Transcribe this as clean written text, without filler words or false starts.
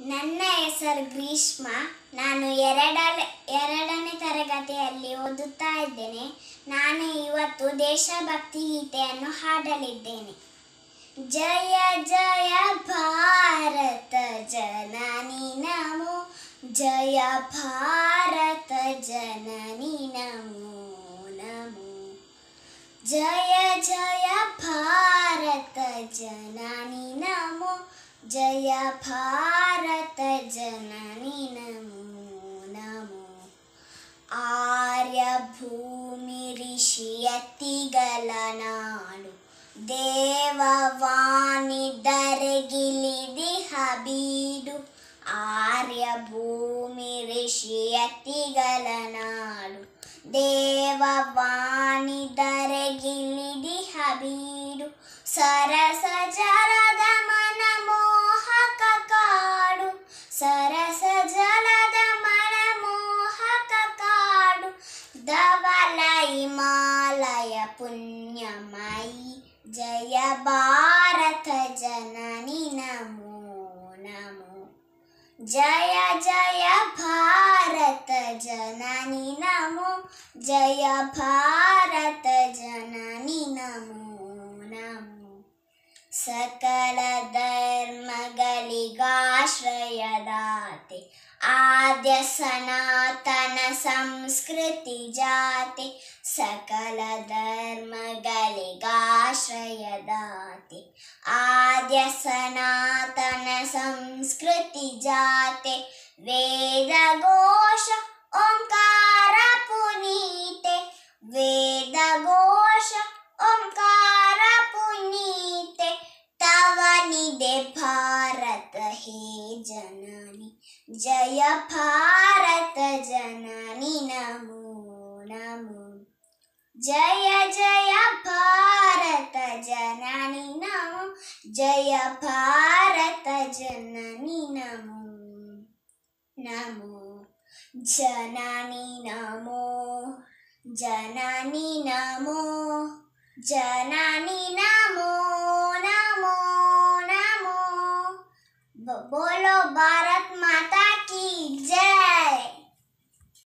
ನನ್ನ ಹೆಸರು ಗ್ರೀಷ್ಮ. ನಾನು ಎರಡನೇ ತರಗತಿಯಲ್ಲಿ ಓದುತ್ತಾ ಇದ್ದೇನೆ. ನಾನು ಇವತ್ತು ದೇಶಭಕ್ತಿ ಗೀತೆಯನ್ನು ಹಾಡಲಿದ್ದೇನೆ. ಜಯ ಜಯ ಭಾರತ ಜನನಿ ನಮೋ, ಜಯ ಭಾರತ ಜನನಿ ನಮೋ ನಮೋ, ಜಯ ಜಯ ಭಾರತ ಜನನಿ ನಮೋ, ಜಯ ಭಾರತ ಜನನಿ ನಮೋ ನಮೋ. ಆರ್ಯ ಭೂಮಿ ಋಷಿಯತಿಗಳ ನಾಡು, ದೇವವಾಣಿ ಧರೆಗಿಳಿದಿಹ ಬೀಡು. ಆರ್ಯ ಭೂಮಿ ಋಷಿಯತಿಗಳ ನಾಡು, ದೇವವಾಣಿ ಧರೆಗಿಳಿದಿಹ ಬೀಡು. ಸರಸ ಜಲದ ಮನಮೋಹಕ ಕಾಡು, ಸರಸ ಜಲದ ಮನಮೋಹಕ ಕಾಡು. ಧವಳ ಹಿಮಾಲಯ ಪುಣ್ಯಮಯಿ, ಜಯ ಭಾರತ ಜನನಿ ನಮೋ ನಮೋ. ಜಯ ಜಯ ಭಾರತ ಜನನಿ ನಮೋ, ಜಯ ಭಾರತ ಜನನಿ ನಮೋ ನಮೋ. ಸಕಲ ಧರ್ಮಗಳಿಗಾಶ್ರಯದಾತೆ, ಆದ್ಯ ಸನಾತನ ಸಂಸ್ಕೃತಿ ಜಾತೆ. ಸಕಲ ಧರ್ಮಗಳಿಗಾಶ್ರಯದಾತೆ, ಆದ್ಯ ಸನಾತನ ಸಂಸ್ಕೃತಿ ಜಾತೆ. ವೇದ ಘೋಷ ಓಂಕಾರ ಪುನೀತೆ, ವೇದ ಘೋಷ ಓಂಕಾರ ಪುನೀತೆ. ತವನಿದೆ ಭಾರತ ಹೇ ಜನನಿ, ಜಯ ಭಾರತ ಜನನಿ ನಮೋ ನಮೋ. ಜಯ ಜಯ ಭಾರತ ಜನನಿ ನಮೋ, ಜಯ ಭಾರತ ಜನನಿ ನಮೋ ನಮೋ. ಜನನಿ ನಮೋ, ಜನನಿ ನಮೋ, ಜನನಿ ನಮೋ.